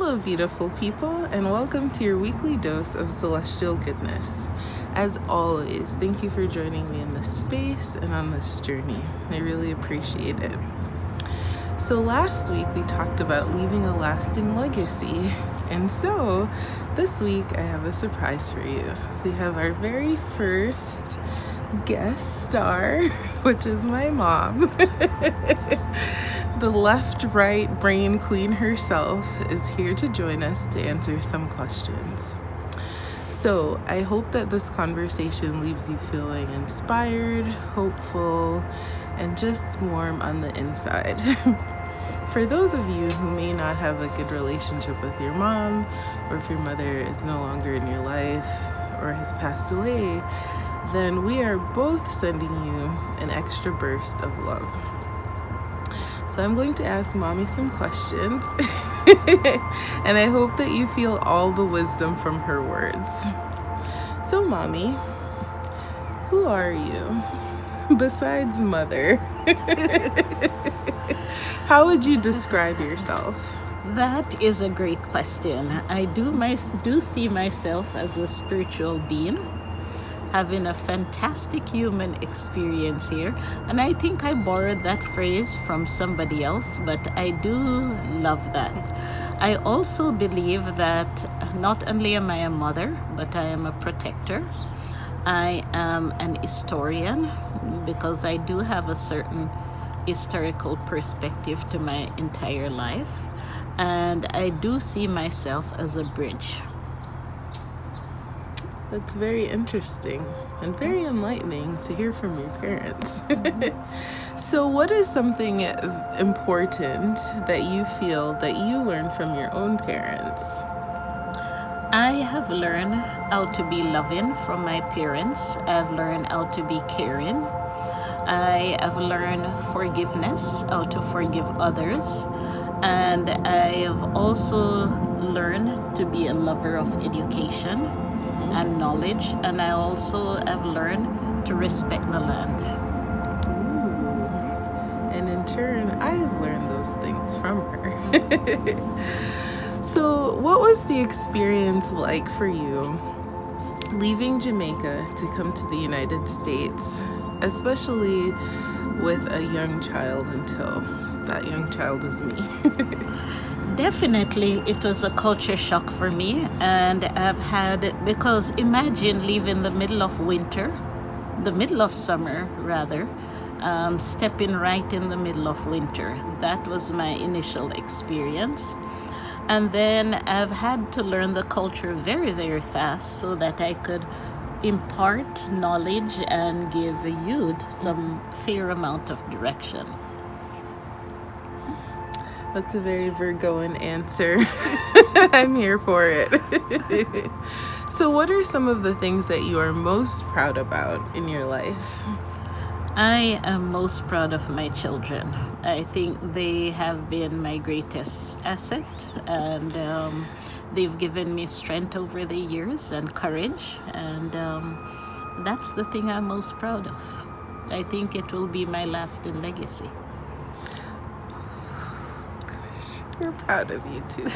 Hello, beautiful people, and welcome to your weekly dose of celestial goodness. As always, thank you for joining me in this space and on this journey. I really appreciate it. So last week we talked about leaving a lasting legacy, and so this week I have a surprise for you. We have our very first guest star, which is my mom. The left-right brain queen herself is here to join us to answer some questions. So I hope that this conversation leaves you feeling inspired, hopeful, and just warm on the inside. For those of you who may not have a good relationship with your mom, or if your mother is no longer in your life or has passed away, then we are both sending you an extra burst of love. So I'm going to ask Mommy some questions, and I hope that you feel all the wisdom from her words. So Mommy, who are you besides mother? How would you describe yourself? That is a great question. I do see myself as a spiritual being, having a fantastic human experience here. And I think I borrowed that phrase from somebody else, but I do love that. I also believe that not only am I a mother, but I am a protector. I am an historian because I do have a certain historical perspective to my entire life. And I do see myself as a bridge. That's very interesting and very enlightening to hear from your parents. So what is something important that you feel that you learned from your own parents? I have learned how to be loving from my parents. I've learned how to be caring. I have learned forgiveness, how to forgive others. And I have also learned to be a lover of education and knowledge, and I also have learned to respect the land. Ooh. And in turn, I have learned those things from her. So what was the experience like for you leaving Jamaica to come to the United States, especially with a young child in tow? That young child was me. Definitely, it was a culture shock for me, and because imagine leaving the middle of winter, the middle of summer rather, stepping right in the middle of winter. That was my initial experience. And then I've had to learn the culture very, very fast so that I could impart knowledge and give a youth some fair amount of direction. That's a very Virgoan answer. I'm here for it. So what are some of the things that you are most proud about in your life? I am most proud of my children. I think they have been my greatest asset, and they've given me strength over the years and courage, and that's the thing I'm most proud of. I think it will be my lasting legacy. We're proud of you too,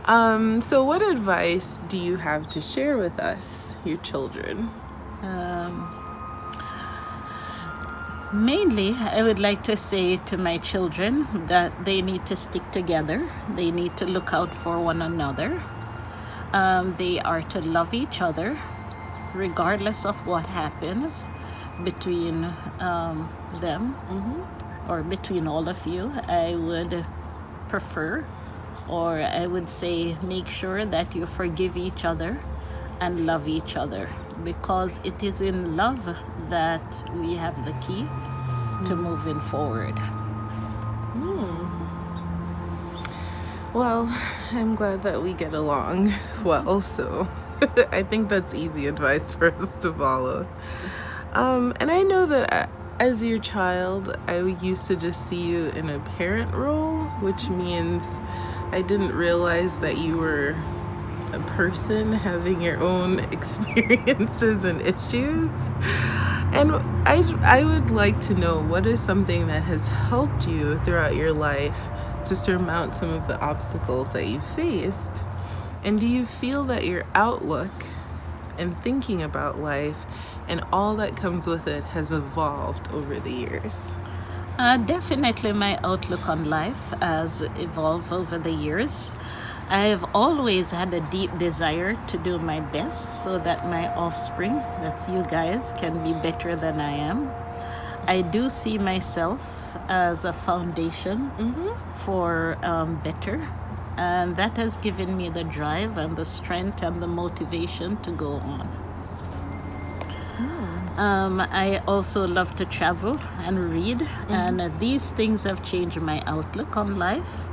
Mommy. So what advice do you have to share with us, your children? Mainly, I would like to say to my children that they need to stick together. They need to look out for one another. They are to love each other, regardless of what happens between them. Or between all of you. I would prefer, or I would say, make sure that you forgive each other and love each other, because it is in love that we have the key to moving forward. Well, I'm glad that we get along well, so I think that's easy advice for us to follow. And I know that as your child, I used to just see you in a parent role, which means I didn't realize that you were a person having your own experiences and issues. And I would like to know, what is something that has helped you throughout your life to surmount some of the obstacles that you faced? And do you feel that your outlook and thinking about life and all that comes with it has evolved over the years? Definitely, my outlook on life has evolved over the years. I have always had a deep desire to do my best so that my offspring, that's you guys, can be better than I am. I do see myself as a foundation for better, and that has given me the drive and the strength and the motivation to go on. I also love to travel and read, and these things have changed my outlook on life.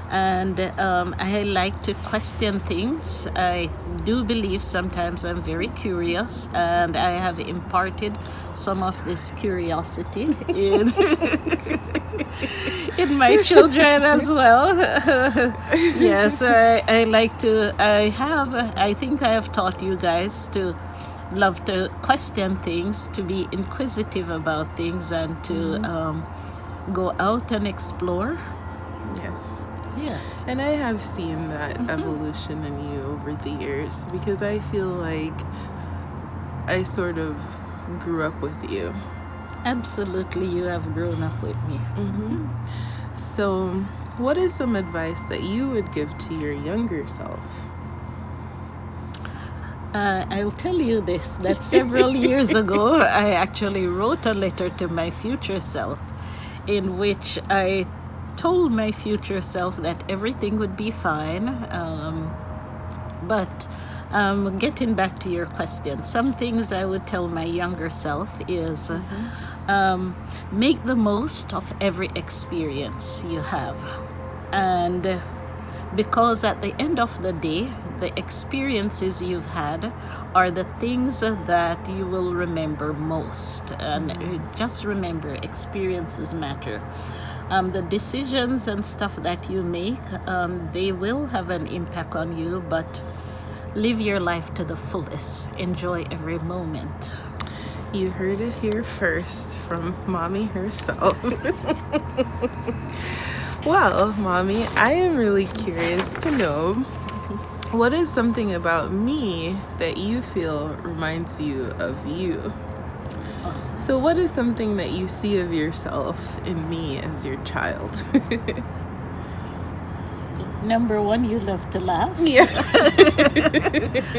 And I like to question things. I do believe sometimes I'm very curious, and I have imparted some of this curiosity in, in my children as well. Yes, I like to, I think I have taught you guys to love to question things, to be inquisitive about things, and to go out and explore. Yes. Yes. And I have seen that evolution in you over the years, because I feel like I sort of grew up with you. Absolutely, you have grown up with me. So, what is some advice that you would give to your younger self? I'll tell you this, that several years ago, I actually wrote a letter to my future self in which I told my future self that everything would be fine. But getting back to your question, some things I would tell my younger self is make the most of every experience you have. And because at the end of the day, the experiences you've had are the things that you will remember most. And just remember, experiences matter. The decisions and stuff that you make, they will have an impact on you, but live your life to the fullest. Enjoy every moment. You heard it here first from Mommy herself. Well, Mommy, I am really curious to know, what is something about me that you feel reminds you of you? So what is something that you see of yourself in me as your child? Number one, you love to laugh. Yeah.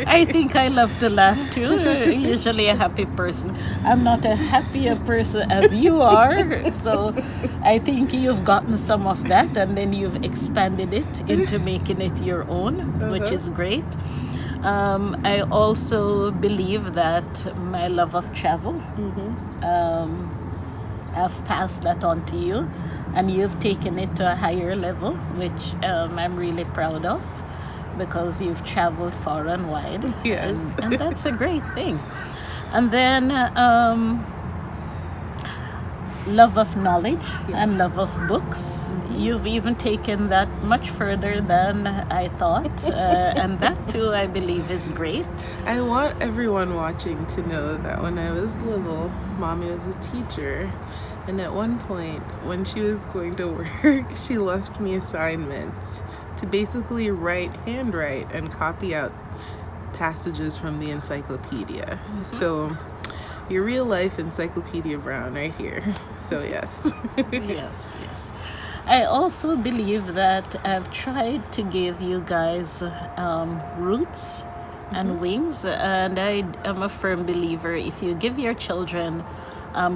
I think I love to laugh too. Usually a happy person. I'm not a happier person as you are. So I think you've gotten some of that, and then you've expanded it into making it your own, which is great. I also believe that my love of travel, I've passed that on to you, and you've taken it to a higher level, which I'm really proud of, because you've traveled far and wide. Yes. And that's a great thing. And then love of knowledge and love of books. You've even taken that much further than I thought, and that too I believe is great. I want everyone watching to know that when I was little, Mommy was a teacher, and at one point when she was going to work, she left me assignments to basically handwrite and copy out passages from the encyclopedia. So your real life Encyclopedia Brown right here. So yes. Yes. I also believe that I've tried to give you guys roots and wings, and I am a firm believer, if you give your children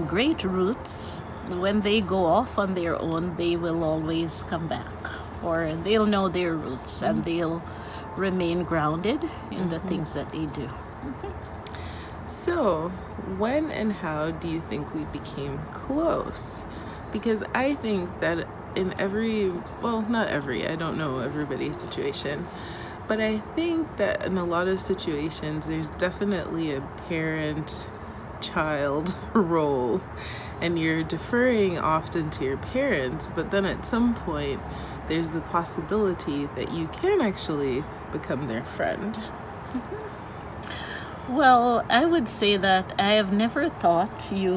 great roots, when they go off on their own, they will always come back, or they'll know their roots, and they'll remain grounded in the things that they do. So, when and how do you think we became close? Because I think that in not every, I don't know everybody's situation, but I think that in a lot of situations, there's definitely a parent-child role, and you're deferring often to your parents, but then at some point, there's the possibility that you can actually become their friend. Well, I would say that I have never thought we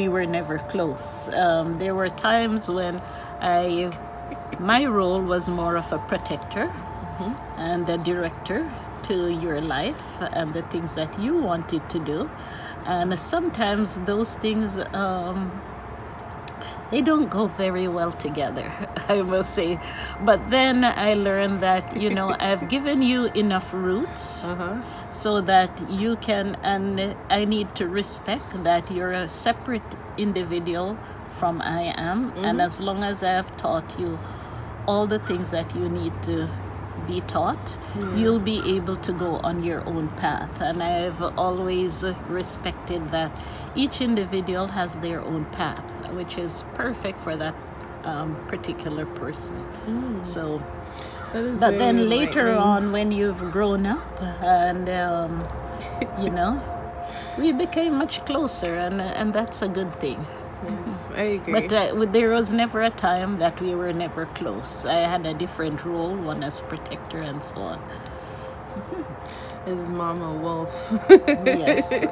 were never close. There were times when My role was more of a protector and a director to your life and the things that you wanted to do. And sometimes those things, they don't go very well together, I must say. But then I learned that, I've given you enough roots so that you can, and I need to respect that you're a separate individual from I am. And as long as I have taught you all the things that you need to be taught, you'll be able to go on your own path. And I've always respected that each individual has their own path, which is perfect for that particular person. So, but then later on, when you've grown up and we became much closer, and that's a good thing. Yes, I agree. But there was never a time that we were never close. I had a different role, one as protector and so on. As Mama Wolf. Yes.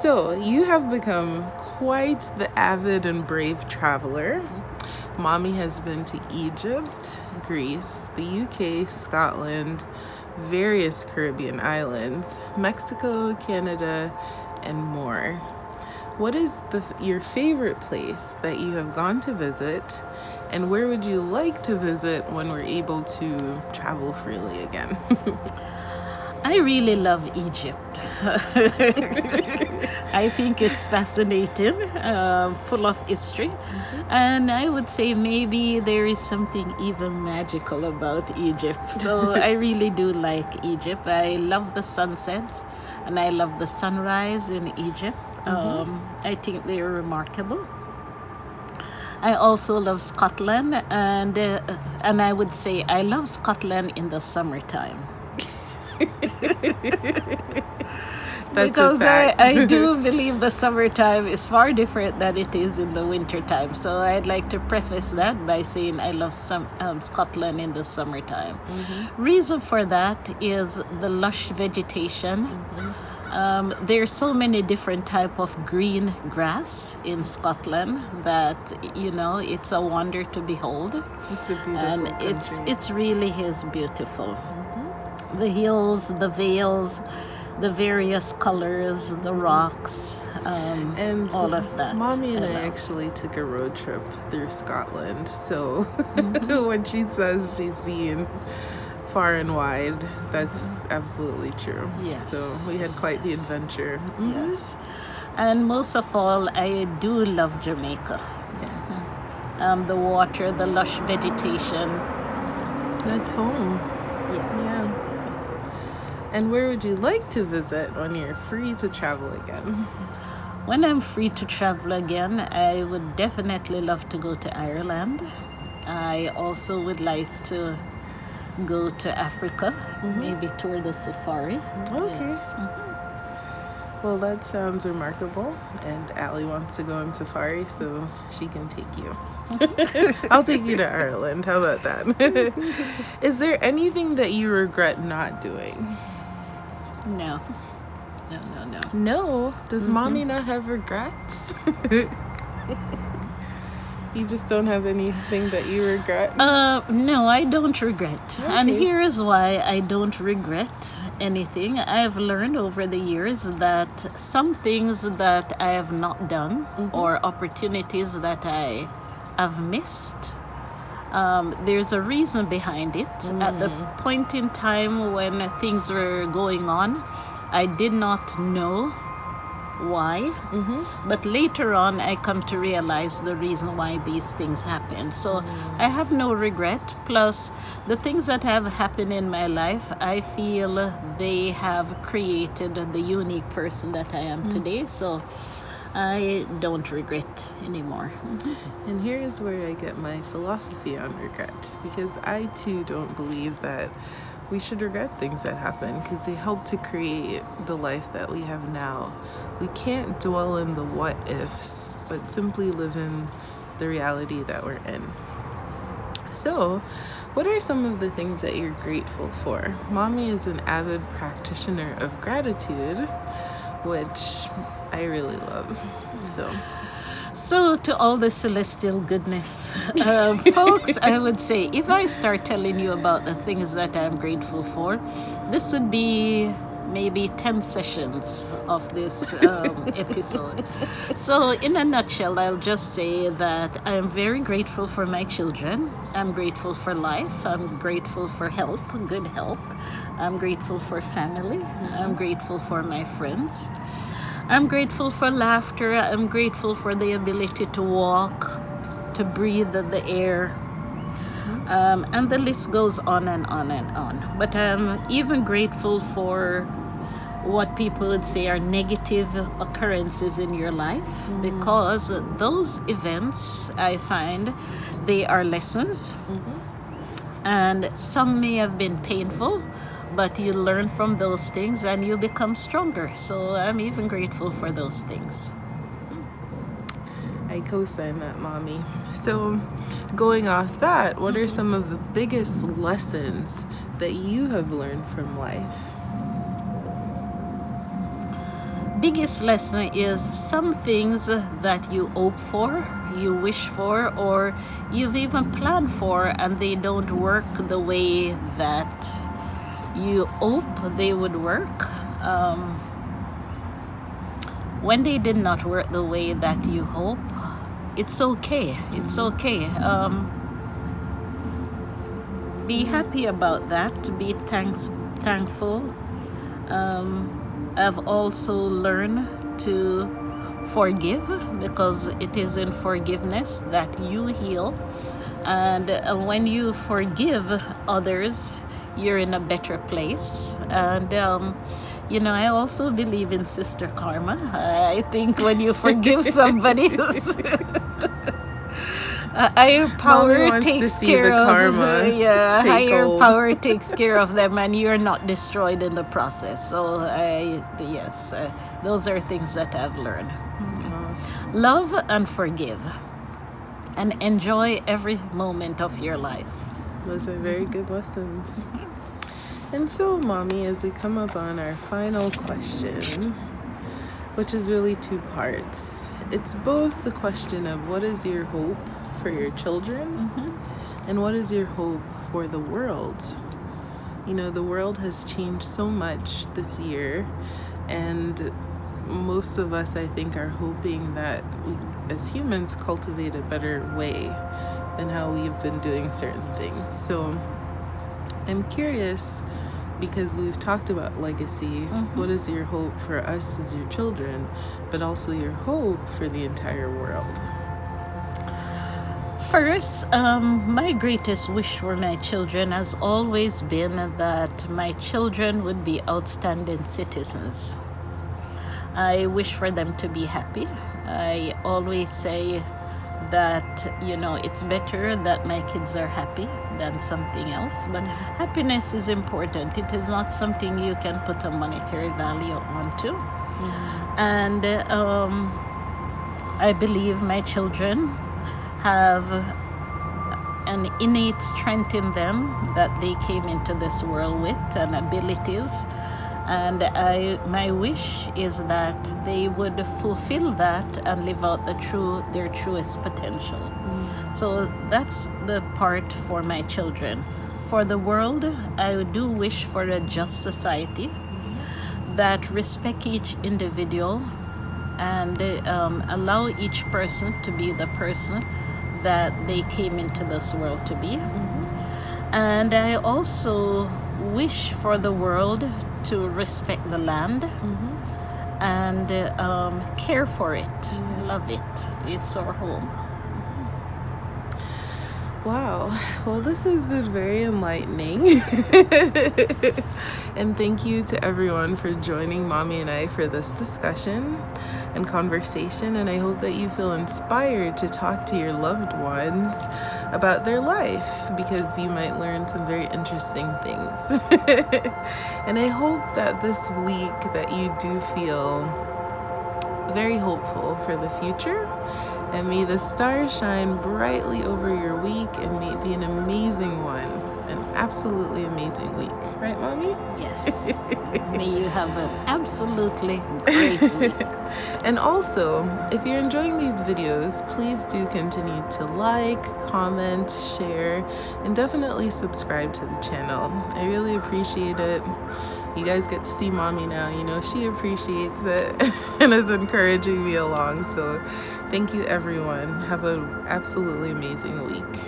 So, you have become quite the avid and brave traveler. Mommy has been to Egypt, Greece, the UK, Scotland, various Caribbean islands, Mexico, Canada, and more. What is your favorite place that you have gone to visit, and where would you like to visit when we're able to travel freely again? I really love Egypt. I think it's fascinating, full of history. And I would say maybe there is something even magical about Egypt. So I really do like Egypt. I love the sunsets and I love the sunrise in Egypt. I think they are remarkable. I also love Scotland, and I would say I love Scotland in the summertime. Because I do believe the summertime is far different than it is in the wintertime. So I'd like to preface that by saying I love Scotland in the summertime. Reason for that is the lush vegetation. There's so many different type of green grass in Scotland that it's a wonder to behold. It's a beautiful and country. it's really is beautiful. The hills, the vales, the various colors, the rocks, and all of that. Mommy and I actually took a road trip through Scotland, so when she says she's seen far and wide, that's absolutely true. Yes. So we had quite the adventure. Yes. And most of all, I do love Jamaica. Yes. The water, the lush vegetation. That's home. Yes. Yeah. And where would you like to visit when you're free to travel again? When I'm free to travel again, I would definitely love to go to Ireland. I also would like to go to Africa, maybe tour the safari. Okay. Yes. Well, that sounds remarkable. And Allie wants to go on safari, so she can take you. I'll take you to Ireland. How about that? Is there anything that you regret not doing? No. No. Does Mommy not have regrets? You just don't have anything that you regret? No, I don't regret. Okay. And here is why I don't regret anything. I've learned over the years that some things that I have not done or opportunities that I have missed, there's a reason behind it. At the point in time when things were going on, I did not know why, but later on I come to realize the reason why these things happen. So I have no regret. Plus the things that have happened in my life, I feel they have created the unique person that I am today. So I don't regret anymore. And here's where I get my philosophy on regret, because I too don't believe that we should regret things that happen, because they help to create the life that we have now. We can't dwell in the what ifs, but simply live in the reality that we're in. So, what are some of the things that you're grateful for? Mommy is an avid practitioner of gratitude, which I really love. So, So, to all the celestial goodness, folks, I would say if I start telling you about the things that I'm grateful for, this would be maybe 10 sessions of this episode. So, in a nutshell, I'll just say that I am very grateful for my children. I'm grateful for life. I'm grateful for health, good health. I'm grateful for family. I'm grateful for my friends. I'm grateful for laughter. I'm grateful for the ability to walk, to breathe the air. And the list goes on and on and on. But I'm even grateful for what people would say are negative occurrences in your life, because those events, I find, they are lessons. And some may have been painful, but you learn from those things and you become stronger. So I'm even grateful for those things. I co-sign that, Mommy. So, going off that, what are some of the biggest lessons that you have learned from life? Biggest lesson is some things that you hope for, you wish for, or you've even planned for, and they don't work the way that you hope they would work. When they did not work the way that you hope, it's okay. It's okay. Be happy about that. Be thankful. I've also learned to forgive, because it is in forgiveness that you heal. And when you forgive others, you're in a better place. And I also believe in sister karma. I think when you forgive somebody else, higher power takes care of karma. Higher power takes care of them, and you're not destroyed in the process. So those are things that I've learned. Love and forgive, and enjoy every moment of your life. Those are very good lessons. And so, Mommy, as we come up on our final question, which is really two parts, it's both the question of what is your hope for your children, and what is your hope for the world? The world has changed so much this year, and most of us, I think, are hoping that we, as humans, cultivate a better way than how we've been doing certain things. So I'm curious, because we've talked about legacy, what is your hope for us as your children, but also your hope for the entire world? First, my greatest wish for my children has always been that my children would be outstanding citizens. I wish for them to be happy. I always say that, it's better that my kids are happy than something else. But happiness is important. It is not something you can put a monetary value onto. And I believe my children have an innate strength in them that they came into this world with, and abilities. And my wish is that they would fulfill that and live out their truest potential. So that's the part for my children. For the world, I do wish for a just society that respect each individual and allow each person to be the person that they came into this world to be. And I also wish for the world to respect the land and care for it, love it. It's our home. Wow. Well, this has been very enlightening. And thank you to everyone for joining Mommy and I for this discussion and conversation. And I hope that you feel inspired to talk to your loved ones about their life, because you might learn some very interesting things. And I hope that this week that you do feel very hopeful for the future. And may the stars shine brightly over your week, and may it be an amazing one an absolutely amazing week. Right, Mommy? Yes. May you have an absolutely great week. And also, if you're enjoying these videos, please do continue to like, comment, share, and definitely subscribe to the channel. I really appreciate it. You guys get to see Mommy now. You know, she appreciates it and is encouraging me along. So thank you, everyone. Have an absolutely amazing week.